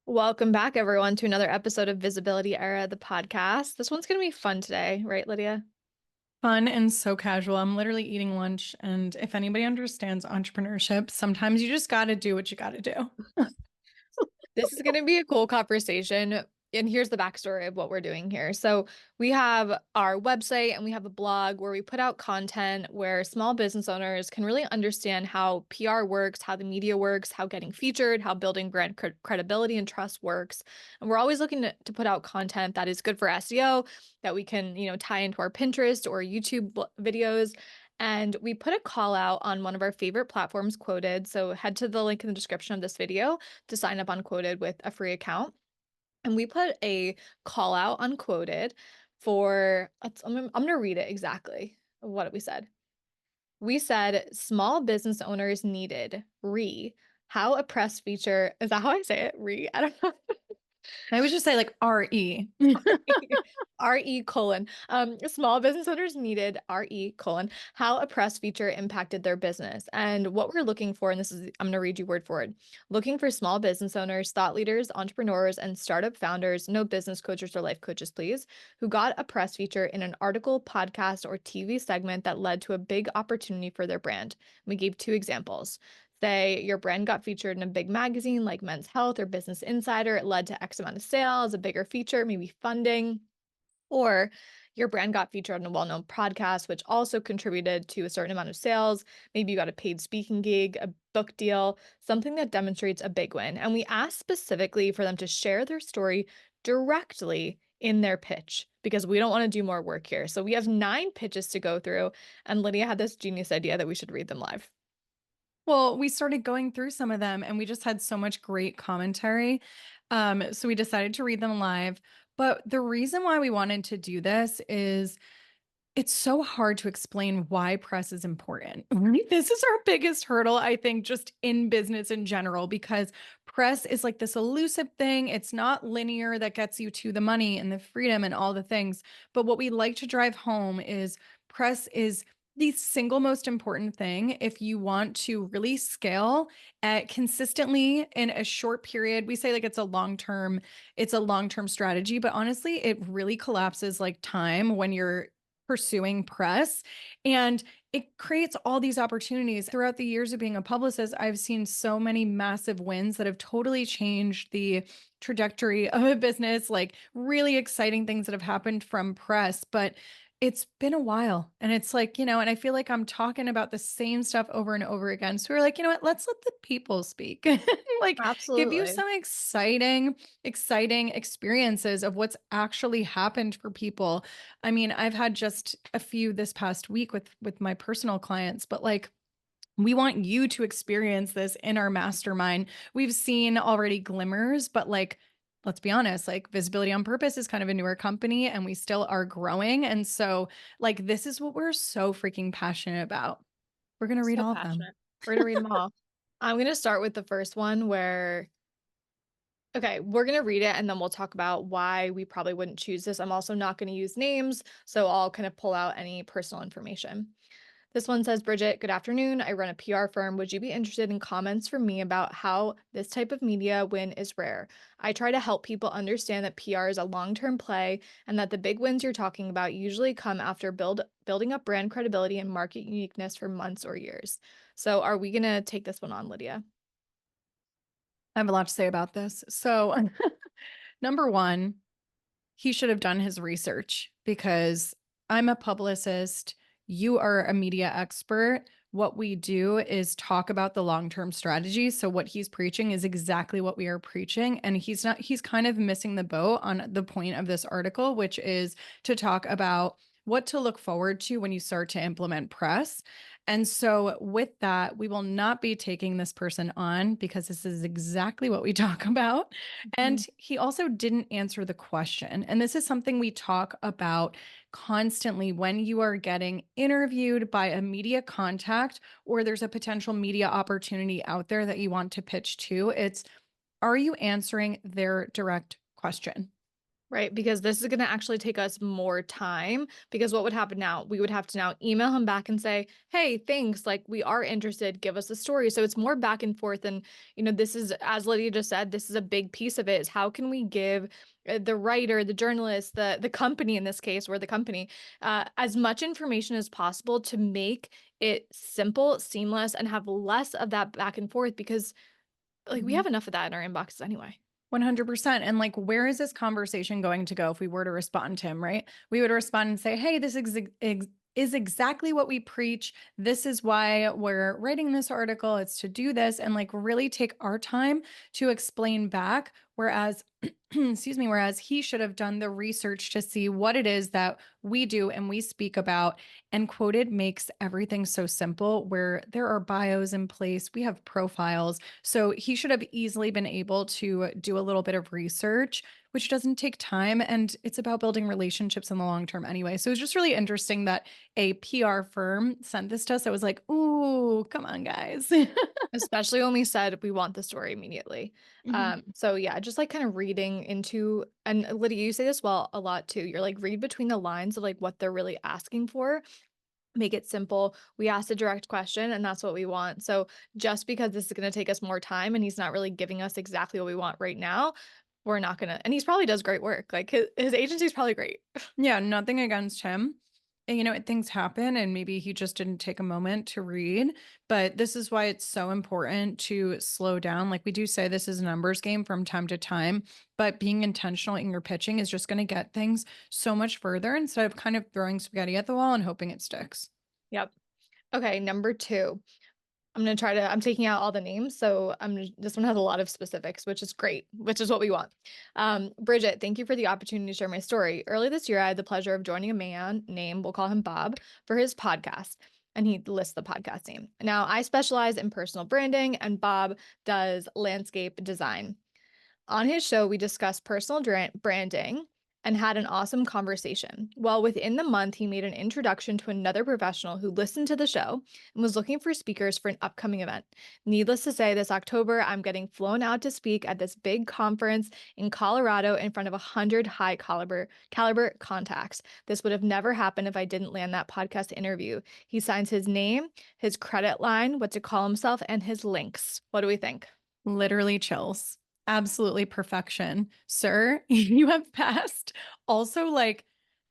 Welcome back, everyone, to another episode of Visibility Era, the podcast. This one's going to be fun today, right, Lydia? Fun and so casual. I'm literally eating lunch. And if anybody understands entrepreneurship, sometimes you just got to do what you got to do. This is going to be a cool conversation. And here's the backstory of what we're doing here. So, we have our website and we have a blog where we put out content where small business owners can really understand how PR works, how the media works, how getting featured, how building brand credibility and trust works. And we're always looking to put out content that is good for SEO, that we can, tie into our Pinterest or YouTube videos. And we put a call out on one of our favorite platforms, Quoted. So head to the link in the description of this video to sign up on Quoted with a free account. And we put a call out on Quoted for, I'm gonna read it exactly. What we said. We said small business owners needed how a press feature, is that how I say it? I don't know. I would just say like RE. RE colon. Small business owners needed RE colon, how a press feature impacted their business. And what we're looking for, and this is, I'm going to read you word for word, looking for small business owners, thought leaders, entrepreneurs, and startup founders, no business coaches or life coaches, please, who got a press feature in an article, podcast, or TV segment that led to a big opportunity for their brand. We gave two examples. Say your brand got featured in a big magazine like Men's Health or Business Insider. It led to X amount of sales, a bigger feature, maybe funding. Or your brand got featured on a well-known podcast, which also contributed to a certain amount of sales. Maybe you got a paid speaking gig, a book deal, something that demonstrates a big win. And we asked specifically for them to share their story directly in their pitch because we don't want to do more work here. So we have 9 pitches to go through, and Lydia had this genius idea that we should read them live. Well, we started going through some of them and we just had so much great commentary. So we decided to read them live. But the reason why we wanted to do this is it's so hard to explain why press is important. Right? This is our biggest hurdle, I think, just in business in general, because press is like this elusive thing. It's not linear that gets you to the money and the freedom and all the things. But what we like to drive home is press is the single most important thing if you want to really scale consistently in a short period. We say like it's a long-term strategy, but honestly, it really collapses like time when you're pursuing press. And it creates all these opportunities. Throughout the years of being a publicist, I've seen so many massive wins that have totally changed the trajectory of a business, like really exciting things that have happened from press. But it's been a while. And it's like, and I feel like I'm talking about the same stuff over and over again. So we're like, you know what? Let's let the people speak. Like, give you Absolutely. some exciting experiences of what's actually happened for people. I mean, I've had just a few this past week with my personal clients, but like we want you to experience this in our mastermind. We've seen already glimmers, but like let's be honest, like Visibility on Purpose is kind of a newer company and we still are growing. And so like this is what we're so freaking passionate about. We're going to read So all of them. passionate. We're gonna read them all. I'm gonna start with the first one where, okay, we're gonna read it and then we'll talk about why we probably wouldn't choose this. I'm also not gonna use names, so I'll kind of pull out any personal information. This one says, Bridget, good afternoon. I run a PR firm. Would you be interested in comments from me about how this type of media win is rare? I try to help people understand that PR is a long-term play and that the big wins you're talking about usually come after building up brand credibility and market uniqueness for months or years. So are we gonna take this one on, Lydia? I have a lot to say about this. So, number one, he should have done his research because I'm a publicist. You are a media expert. What we do is talk about the long term strategy. So, what he's preaching is exactly what we are preaching. And he's kind of missing the boat on the point of this article, which is to talk about what to look forward to when you start to implement press. And so, with that, we will not be taking this person on because this is exactly what we talk about. Mhm. And he also didn't answer the question. And this is something we talk about constantly when you are getting interviewed by a media contact or there's a potential media opportunity out there that you want to pitch to. It's, are you answering their direct question? Right, because this is gonna actually take us more time, because what would happen now? We would have to now email him back and say, "Hey, thanks, like, we are interested, give us a story." So it's more back and forth, and, this is, as Lydia just said, this is a big piece of it, is how can we give, the writer, the journalist, the company in this case, or the company, as much information as possible to make it simple, seamless, and have less of that back and forth because, like, we have enough of that in our inboxes anyway. 100%. And like, where is this conversation going to go if we were to respond to him, right? We would respond and say, hey, is exactly what we preach. This is why we're writing this article. It's to do this and like really take our time to explain back. Whereas, excuse me, whereas he should have done the research to see what it is that we do and we speak about. And quoted makes everything so simple where there are bios in place, we have profiles. So he should have easily been able to do a little bit of research, which doesn't take time. And it's about building relationships in the long term anyway. So it's just really interesting that a PR firm sent this to us. I was like, ooh, come on, guys. Especially when we said we want the story immediately. Mhm. So yeah, just like kind of reading into, and Lydia, you say this well a lot too. You're like, read between the lines of like what they're really asking for. Make it simple. We asked a direct question and that's what we want. So just because this is going to take us more time and he's not really giving us exactly what we want right now, we're not gonna, and he's probably does great work. Like his agency's probably great. Yeah, nothing against him. And, things happen, and maybe he just didn't take a moment to read. But this is why it's so important to slow down. Like we do say, this is a numbers game from time to time, but being intentional in your pitching is just going to get things so much further instead of kind of throwing spaghetti at the wall and hoping it sticks. Yep. Okay, number two. I'm taking out all the names, so this one has a lot of specifics, which is great, which is what we want. Bridget, thank you for the opportunity to share my story. Early this year, I had the pleasure of joining a man named, we'll call him Bob, for his podcast, and he lists the podcast name. Now, I specialize in personal branding, and Bob does landscape design. On his show, we discussed personal branding and had an awesome conversation. Well, within the month, he made an introduction to another professional who listened to the show and was looking for speakers for an upcoming event. Needless to say, this October, I'm getting flown out to speak at this big conference in Colorado in front of 100 high caliber contacts. This would have never happened if I didn't land that podcast interview. He signs his name, his credit line, what to call himself, and his links. What do we think? Literally chills. Absolutely perfection. Sir, you have passed. Also, like,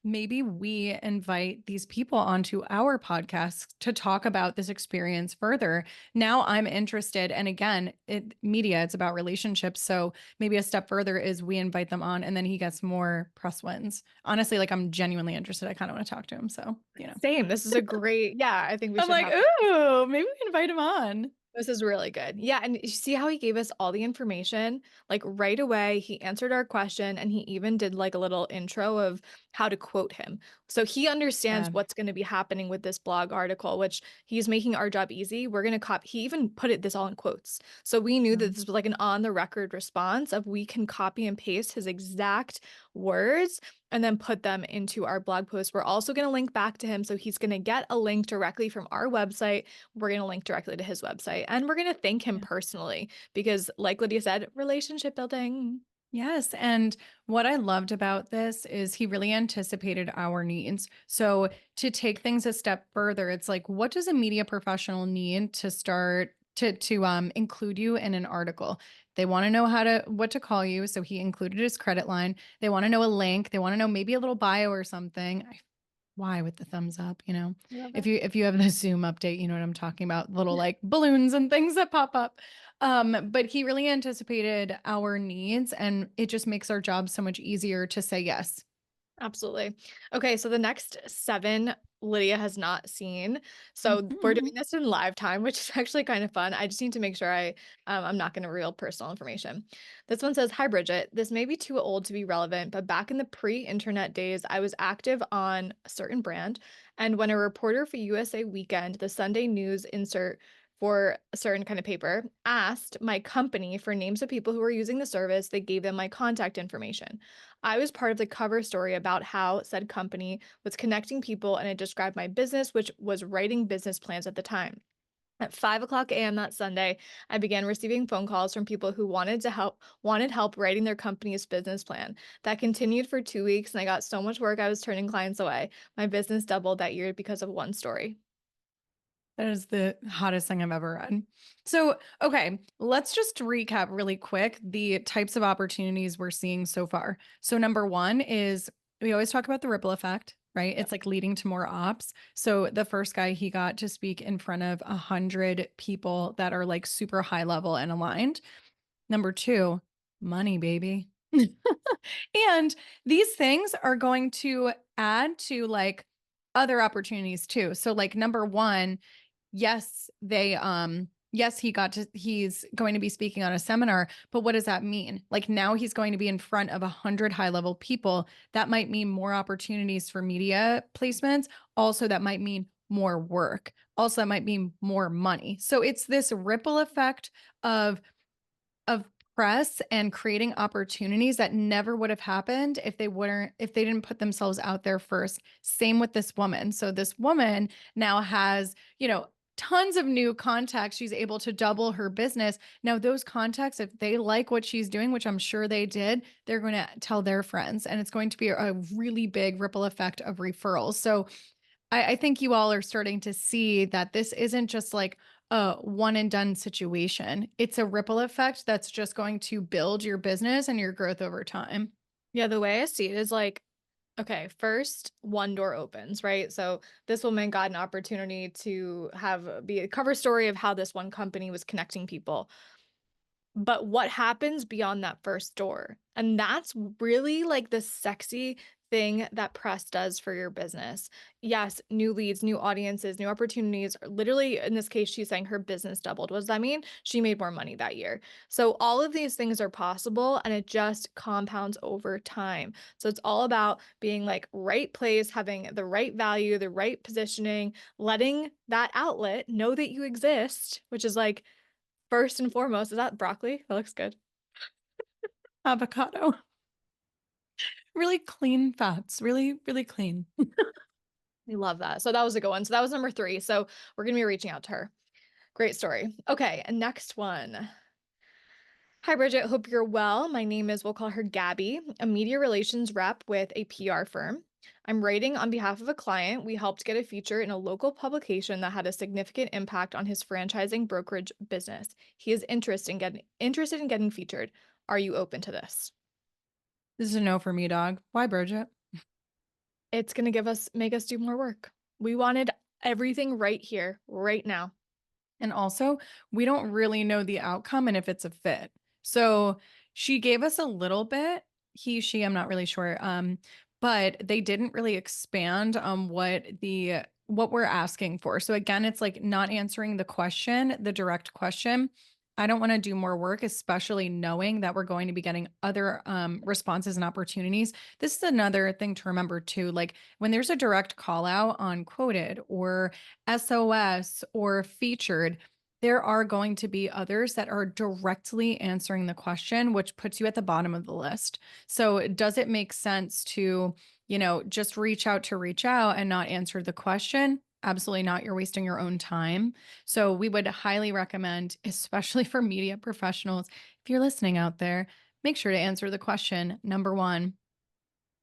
maybe we invite these people onto our podcast to talk about this experience further. Now I'm interested. And again, media, it's about relationships. So maybe a step further is we invite them on and then he gets more press wins. Honestly, like I'm genuinely interested. I kind of want to talk to him. So. Same. This is a great, yeah, I think we I'm should like, have. ooh, maybe we can invite him on. This is really good. Yeah, and you see how he gave us all the information, like right away. He answered our question and he even did like a little intro of how to quote him. So he understands Yeah. what's going to be happening with this blog article, which he's making our job easy. We're going to copy. He even put this all in quotes. So we knew that this was like an on the record response of we can copy and paste his exact words and then put them into our blog post. We're also going to link back to him. So he's going to get a link directly from our website. We're going to link directly to his website and we're going to thank him Yeah. personally because, like Lydia said, relationship building. Yes. And what I loved about this is he really anticipated our needs. So to take things a step further, it's like, what does a media professional need to start to include you in an article? They want to know what to call you. So he included his credit line. They want to know a link. They want to know maybe a little bio or something. Why with the thumbs up? Love If it. you have the Zoom update, you know what I'm talking about, little like balloons and things that pop up. But he really anticipated our needs and it just makes our job so much easier to say yes. Absolutely. Okay, so the next seven Lydia has not seen. So we're doing Mhm. this in live time, which is actually kind of fun. I just need to make sure I'm not going to reveal personal information. This one says, "Hi Bridget. This may be too old to be relevant, but back in the pre-internet days, I was active on a certain brand, and when a reporter for USA Weekend, the Sunday news insert for a certain kind of paper, asked my company for names of people who were using the service, they gave them my contact information. I was part of the cover story about how said company was connecting people and it described my business, which was writing business plans at the time. At 5 a.m. that Sunday, I began receiving phone calls from people who wanted help writing their company's business plan. That continued for 2 weeks, and I got so much work I was turning clients away. My business doubled that year because of one story. That is the hottest thing I've ever read. So, okay, let's just recap really quick the types of opportunities we're seeing so far. So, number one is we always talk about the ripple effect, right? Yep. It's like leading to more ops. So, the first guy, he got to speak in front of 100 people that are like super high level and aligned. Number two, money, baby. And these things are going to add to like other opportunities too. So, like, number one, yes, yes, he's going to be speaking on a seminar, but what does that mean? Like now he's going to be in front of 100 high-level people. That might mean more opportunities for media placements. Also, that might mean more work. Also, that might mean more money. So it's this ripple effect of of press and creating opportunities that never would have happened if they didn't put themselves out there first. Same with this woman. So this woman now has, tons of new contacts. She's able to double her business. Now those contacts, if they like what she's doing, which I'm sure they did, they're going to tell their friends and it's going to be a really big ripple effect of referrals. So I think you all are starting to see that this isn't just like a one and done situation. It's a ripple effect that's just going to build your business and your growth over time. Yeah, the way I see it is like, okay, first one door opens, right? So this woman got an opportunity to be a cover story of how this one company was connecting people. But what happens beyond that first door? And that's really like the sexy thing that press does for your business. Yes, new leads, new audiences, new opportunities. Literally, in this case, she's saying her business doubled. What does that mean? She made more money that year. So, all of these things are possible and it just compounds over time. So, it's all about being like right place, having the right value, the right positioning, letting that outlet know that you exist, which is like, first and foremost, is that broccoli? That looks good. Avocado. Really clean fats. Really, really clean. We love that. So that was a good one. So that was number 3. So we're gonna be reaching out to her. Great story. Okay, and next one. Hi, Bridget. Hope you're well. My name is, we'll call her Gabby, a media relations rep with a PR firm. I'm writing on behalf of a client. We helped get a feature in a local publication that had a significant impact on his franchising brokerage business. He is interested in getting featured. Are you open to this? This is a no for me, dog. Why, Bridget? It's gonna make us do more work. We wanted everything right here, right now. And also, we don't really know the outcome and if it's a fit. So she gave us a little bit, she, I'm not really sure. But they didn't really expand on what we're asking for. So again, it's like not answering the question, the direct question. I don't want to do more work, especially knowing that we're going to be getting other responses and opportunities. This is another thing to remember too. Like when there's a direct call out on quoted or SOS or featured, there are going to be others that are directly answering the question, which puts you at the bottom of the list. So, does it make sense to, just reach out and not answer the question? Absolutely not. You're wasting your own time. So, we would highly recommend, especially for media professionals, if you're listening out there, make sure to answer the question. Number one,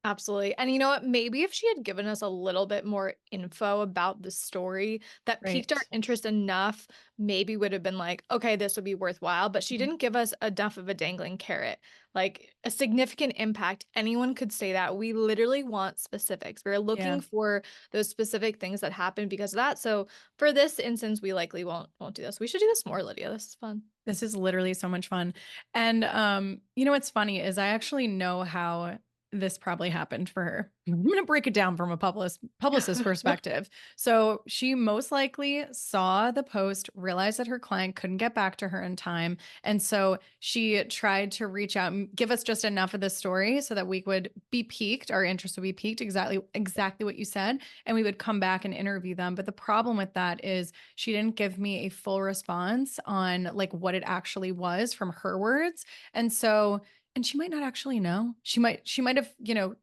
Absolutely. And you know what? Maybe if she had given us a little bit more info about the story that piqued our right? interest enough, maybe would have been like, okay, this would be worthwhile. But she didn't give us enough of a dangling carrot, like a significant impact. Anyone could say that. We literally want specifics. We're looking Yeah. for those specific things that happen because of that. So for this instance, we likely won't do this. We should do this more, Lydia. This is fun. This is literally so much fun. And what's funny is I actually know how this probably happened for her. I'm going to break it down from a publicist perspective. So she most likely saw the post, realized that her client couldn't get back to her in time, and so she tried to reach out and give us just enough of the story so that we would be piqued, our interest would be piqued, exactly what you said, and we would come back and interview them. But the problem with that is she didn't give me a full response on like what it actually was from her words. And so And she might not actually know. She might have,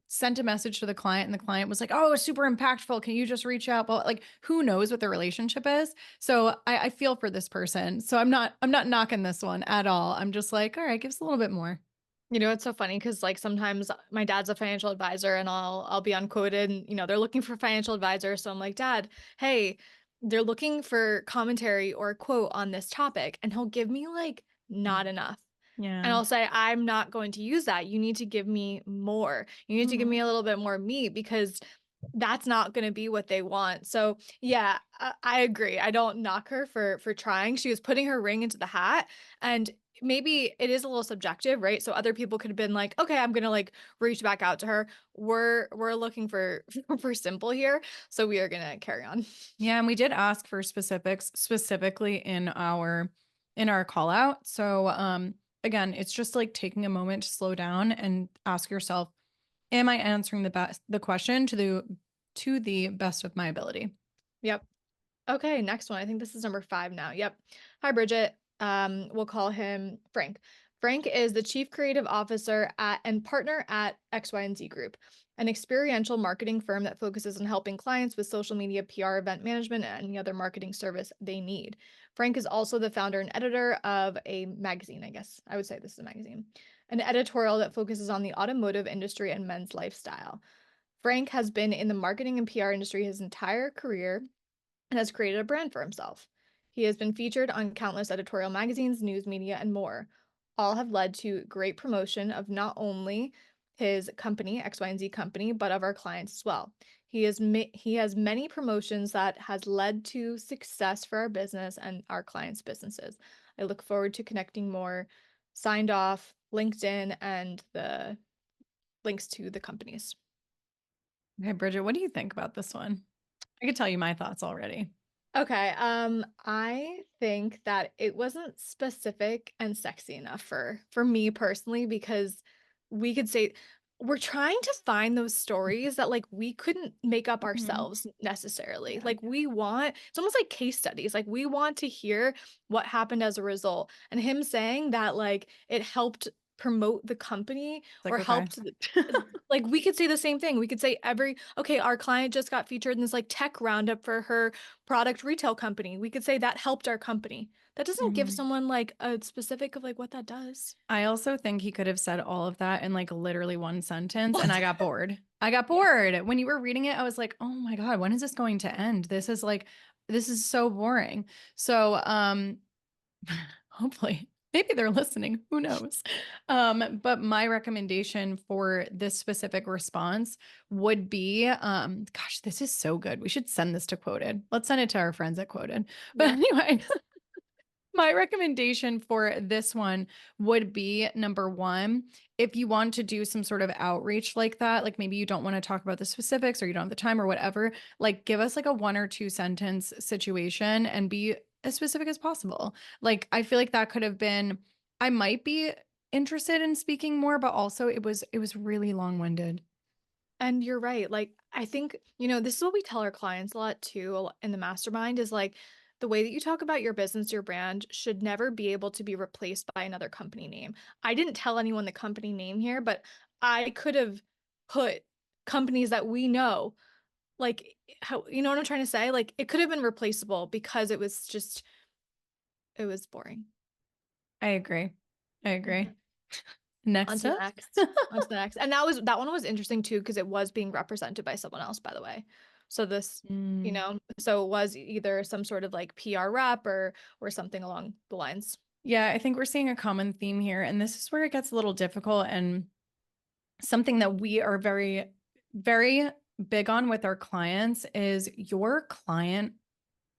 sent a message to the client and the client was like, "Oh, it's super impactful. Can you just reach out?" But like, who knows what the relationship is? So I feel for this person. So I'm not knocking this one at all. I'm just like, all right, give us a little bit more. You know, it's so funny because like sometimes my dad's a financial advisor and I'll be unquoted and they're looking for financial advisor. So I'm like, Dad, hey, they're looking for commentary or a quote on this topic. And he'll give me like not enough. And Yeah. I'll say, I'm not going to use that. You need to give me more. You need to give me Mhm. a little bit more meat because that's not going to be what they want. So yeah, I agree. I don't knock her for trying. She was putting her ring into the hat, and maybe it is a little subjective, right? So other people could have been like, okay, I'm gonna like reach back out to her. We're looking for for simple here, so we are gonna carry on. Yeah, and we did ask for specifics specifically in our call out. So again, it's just like taking a moment to slow down and ask yourself, am I answering the question to the best of my ability? Yep. Okay, next one. I think this is number 5 now. Yep. Hi, Bridget. We'll call him Frank. Frank is the chief creative officer at and partner at X, Y, and Z Group, an experiential marketing firm that focuses on helping clients with social media, PR, event management, and any other marketing service they need. Frank is also the founder and editor of a magazine, I guess I would say this is a magazine, an editorial that focuses on the automotive industry and men's lifestyle. Frank has been in the marketing and PR industry his entire career and has created a brand for himself. He has been featured on countless editorial magazines, news media, and more. All have led to great promotion of not only his company, X, Y, and Z company, but of our clients as well. He has many promotions that has led to success for our business and our clients' businesses. I look forward to connecting more. Signed off, LinkedIn, and the links to the companies. Okay, Bridget, what do you think about this one? I could tell you my thoughts already. Okay, I think that it wasn't specific and sexy enough for me personally because we could say we're trying to find those stories that like we couldn't make up Mhm. ourselves necessarily. Yeah. Like we want it's almost like case studies. Like we want to hear what happened as a result. And him saying that like it helped promote the company It's like, or okay. helped like we could say the same thing. We could say okay, our client just got featured in this like tech roundup for her product retail company. We could say that helped our company. That doesn't give Mhm. someone like a specific of like what that does. I also think he could have said all of that in like literally one sentence, and What? I got bored. I got Yeah. bored. When you were reading it, I was like, "Oh my God, when is this going to end? This is so boring." So, hopefully, maybe they're listening. Who knows? But my recommendation for this specific response would be, gosh, this is so good. We should send this to Quoted. Let's send it to our friends at Quoted. But Yep. anyway, my recommendation for this one would be number one, if you want to do some sort of outreach like that, like maybe you don't want to talk about the specifics or you don't have the time or whatever, like give us like a 1 or 2 sentence situation and be as specific as possible. Like I feel like that could have been, I might be interested in speaking more, but also it was really long-winded. And you're right. Like, I think, this is what we tell our clients a lot too in the mastermind is like the way that you talk about your business, your brand should never be able to be replaced by another company name. I didn't tell anyone the company name here, but I could have put companies that we know, like, how, you know what I'm trying to say? Like, it could have been replaceable because it was boring. I agree. I Mhm. agree. On Next to the up. next. On to the next. And that one was interesting too, because it was being represented by someone else, by the way. So Mm. so it was either some sort of like PR rep or something along the lines. Yeah, I think we're seeing a common theme here, and this is where it gets a little difficult and something that we are very, very big on with our clients is your client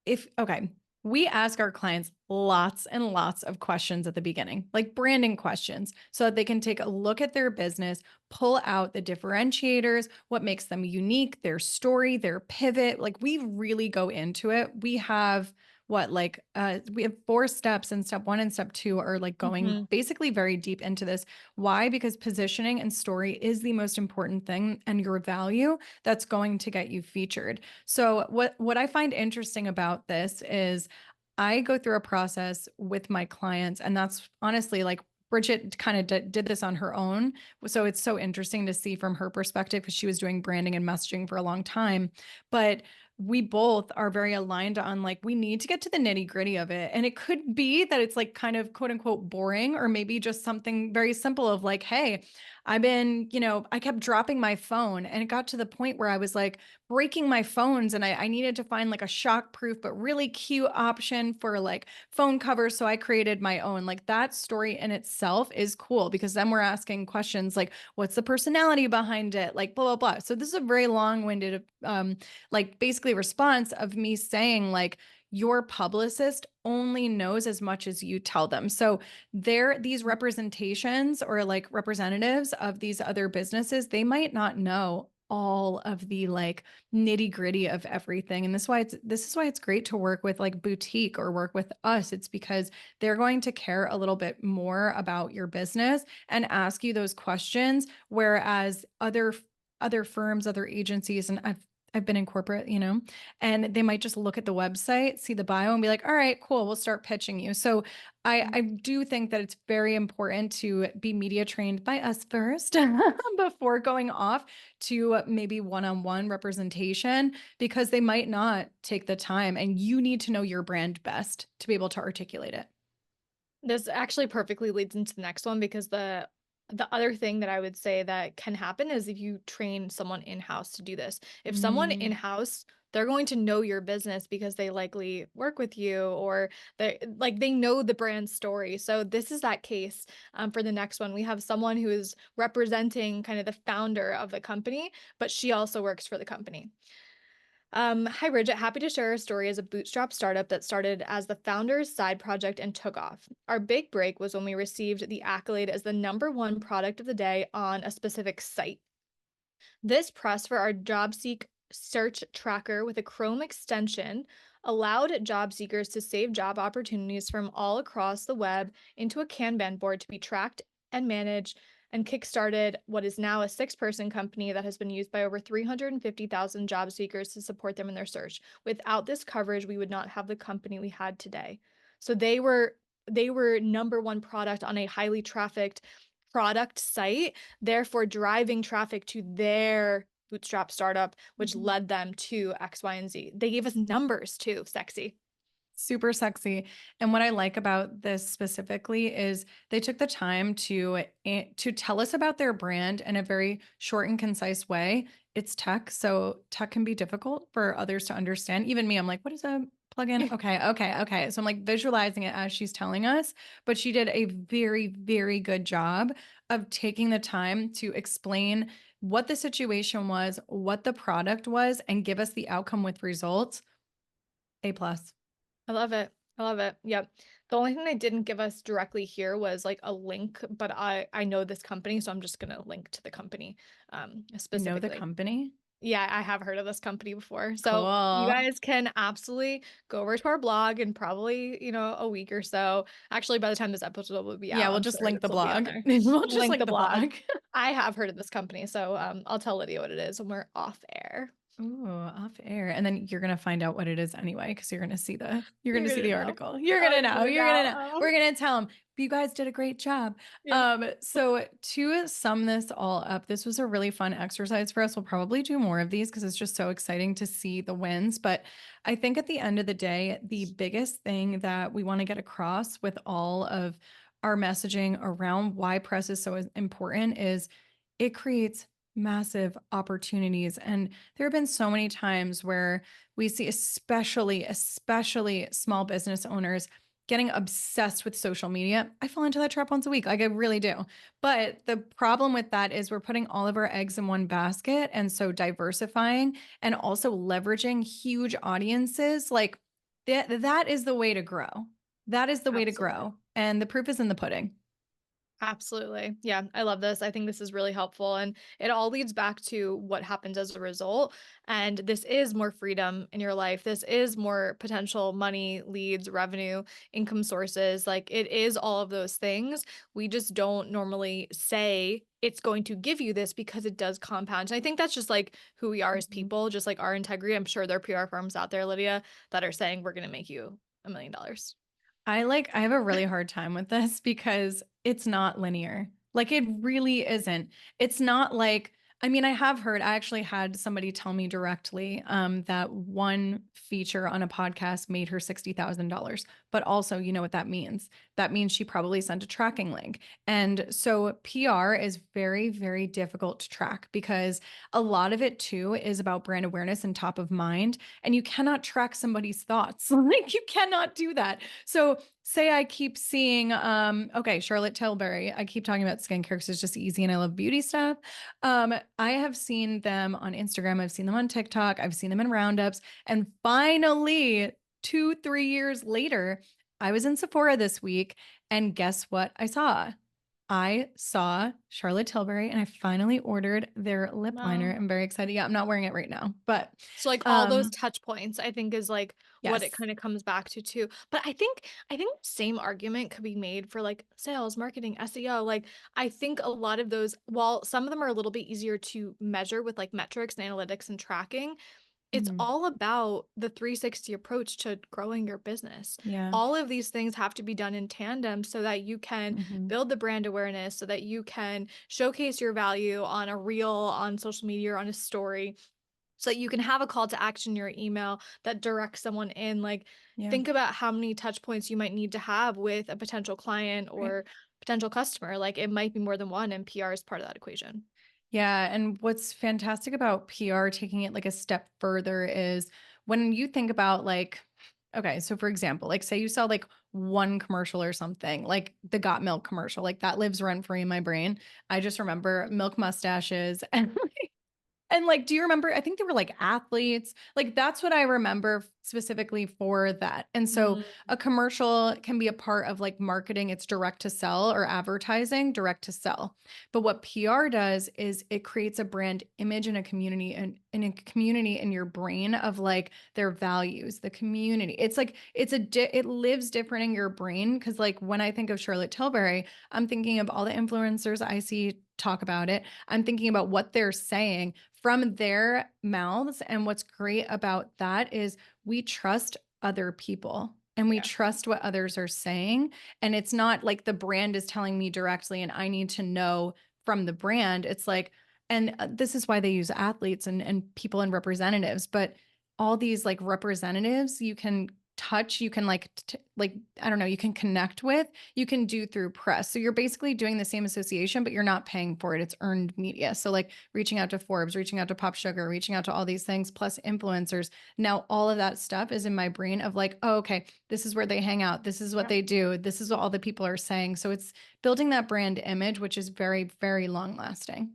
if okay, we ask our clients lots and lots of questions at the beginning, like branding questions, so that they can take a look at their business, pull out the differentiators, what makes them unique, their story, their pivot. Like we really go into it. We have we have 4 steps, and step 1 and step 2 are like going Hmm. basically very deep into this. Why? Because positioning and story is the most important thing, and your value that's going to get you featured. So what I find interesting about this is I go through a process with my clients, and that's honestly like Bridget kind of did this on her own. So it's so interesting to see from her perspective because she was doing branding and messaging for a long time. But we both are very aligned on like, we need to get to the nitty gritty of it. And it could be that it's like kind of quote unquote boring, or maybe just something very simple of like, hey, I kept dropping my phone and it got to the point where I was like breaking my phones and I needed to find like a shock proof, but really cute option for like phone covers. So I created my own. Like that story in itself is cool because then we're asking questions like, what's the personality behind it? Like, blah, blah, blah. So this is a very long winded, like basically response of me saying, like, your publicist only knows as much as you tell them. So these representations or like representatives of these other businesses, they might not know all of the like nitty gritty of everything. And this is why it's great to work with like boutique or work with us. It's because they're going to care a little bit more about your business and ask you those questions. Whereas other firms, other agencies, and I've been in corporate, and they might just look at the website, see the bio, and be like, all right, cool, we'll start pitching you. So I do think that it's very important to be media trained by us first before going off to maybe one-on-one representation, because they might not take the time and you need to know your brand best to be able to articulate it. This actually perfectly leads into the next one because the other thing that I would say that can happen is if you train someone in-house to do this. If someone Mm, in-house, they're going to know your business because they likely work with you or they know the brand story. So this is that case. For the next one, we have someone who is representing kind of the founder of the company, but she also works for the company. Hi, Bridget. Happy to share a story as a bootstrap startup that started as the founder's side project and took off. Our big break was when we received the accolade as the #1 product of the day on a specific site. This press for our JobSeek search tracker with a Chrome extension allowed job seekers to save job opportunities from all across the web into a Kanban board to be tracked and managed, and kickstarted what is now a 6-person company that has been used by over 350,000 job seekers to support them in their search. Without this coverage, we would not have the company we had today. So they were #1 product on a highly trafficked product site, therefore driving traffic to their bootstrap startup, which mhm. led them to X, Y, and Z. They gave us numbers too. Sexy. Super sexy. And what I like about this specifically is they took the time to tell us about their brand in a very short and concise way. It's tech, so tech can be difficult for others to understand. Even me, I'm like, what is a plugin? Okay, okay, okay. So I'm like visualizing it as she's telling us, but she did a very, very good job of taking the time to explain what the situation was, what the product was, and give us the outcome with results. A plus. I love it. I love it. Yep. The only thing they didn't give us directly here was like a link, but I know this company, so I'm just gonna link to the company You know the specifically. company? Yeah, I have heard of this company before. So you Cool. guys can absolutely go over to our blog in probably, a week or so. Actually, by the time this episode will be Yeah, out, we'll I'm just sure link this the will be on blog. there. We'll just Link link the the blog. blog. I have heard of this company, so I'll tell Lydia what it is when we're off air. Ooh, off air. And then you're gonna find out what it is anyway, because you're You're gonna see gonna the know. article. You're Oh, gonna you're know. gonna You're gonna know. know. We're gonna tell them you guys did a great job. Yeah. So to sum this all up, this was a really fun exercise for us. We'll probably do more of these because it's just so exciting to see the wins. But I think at the end of the day, the biggest thing that we want to get across with all of our messaging around why press is so important is it creates massive opportunities. And there have been so many times where we see, especially small business owners getting obsessed with social media. I fall into that trap once a week. Like I really do. But the problem with that is we're putting all of our eggs in one basket. And so diversifying and also leveraging huge audiences, like that is the way to grow. That is the way to Absolutely. grow. And the proof is in the pudding. Absolutely. Yeah, I love this. I think this is really helpful. And it all leads back to what happens as a result. And this is more freedom in your life. This is more potential money, leads, revenue, income sources. Like it is all of those things. We just don't normally say it's going to give you this because it does compound. And I think that's just like who we are as Mhm. people, just like our integrity. I'm sure there are PR firms out there, Lydia, that are saying we're going to make you $1 million. I have a really hard time with this because It's not linear. Like it really isn't. It's not like, I mean, I have heard, I actually had somebody tell me directly that one feature on a podcast made her $60,000. But also, you know what that means? That means she probably sent a tracking link. And so PR is very, very difficult to track because a lot of it too is about brand awareness and top of mind. And you cannot track somebody's thoughts. Like you cannot do that. So say I keep seeing, okay, Charlotte Tilbury. I keep talking about skincare because it's just easy and I love beauty stuff. I have seen them on Instagram. I've seen them on TikTok. I've seen them in roundups. And finally, 2, 3 years later, I was in Sephora this week. And guess what I saw? I saw Charlotte Tilbury and I finally ordered their lip liner. Wow. I'm very excited. Yeah, I'm not wearing it right now, but So like all those um touch points, I think is like what it yes. kind of comes back to too. But I think same argument could be made for like sales, marketing, SEO. Like I think a lot of those, while some of them are a little bit easier to measure with like metrics and analytics and tracking, it's Mhm. all about the 360 approach to growing your business. Yeah. All of these things have to be done in tandem so that you can Mhm. build the brand awareness, so that you can showcase your value on a reel, on social media, or on a story, so that you can have a call to action in your email that directs someone in. Like, Yeah. think about how many touch points you might need to have with a potential client Right. or potential customer. Like, it might be more than one, and PR is part of that equation. Yeah, and what's fantastic about PR taking it like a step further is when you think about like, okay, so for example, like say you sell like one commercial or something, like the Got Milk commercial, like that lives rent free in my brain. I just remember milk mustaches and like, do you remember? I think they were like athletes. Like, that's what I remember specifically for that. And so Mm, a commercial can be a part of like marketing, it's direct to sell or advertising, direct to sell. But what PR does is it creates a brand image in a community and in a community in your brain of like their values, the community. It's like it lives different in your brain because like when I think of Charlotte Tilbury, I'm thinking of all the influencers I see talk about it. I'm thinking about what they're saying from their mouths. And what's great about that is we trust other people and we yeah. trust what others are saying. And it's not like the brand is telling me directly and I need to know from the brand. It's like, and this is why they use athletes and people and representatives, but all these like representatives you can touch, you can like, I don't know, you can connect with, you can do through press. So you're basically doing the same association, but you're not paying for it. It's earned media. So like reaching out to Forbes, reaching out to Pop Sugar, reaching out to all these things, plus influencers. Now, all of that stuff is in my brain of like, oh, okay, this is where they hang out. This is what Yeah. they do. This is what all the people are saying. So it's building that brand image, which is very, very long lasting.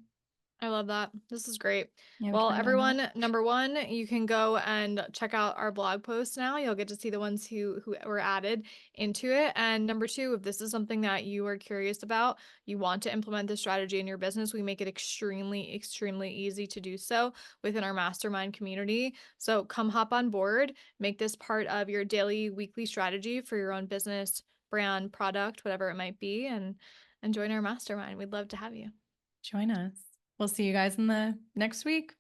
I love that. This is great. Yeah, we Well, tried on that. everyone, number one, you can go and check out our blog posts now. You'll get to see the ones who were added into it. And number two, if this is something that you are curious about, you want to implement this strategy in your business, we make it extremely, extremely easy to do so within our mastermind community. So come hop on board, make this part of your daily, weekly strategy for your own business, brand, product, whatever it might be, and join our mastermind. We'd love to have you. Join us. We'll see you guys in the next week.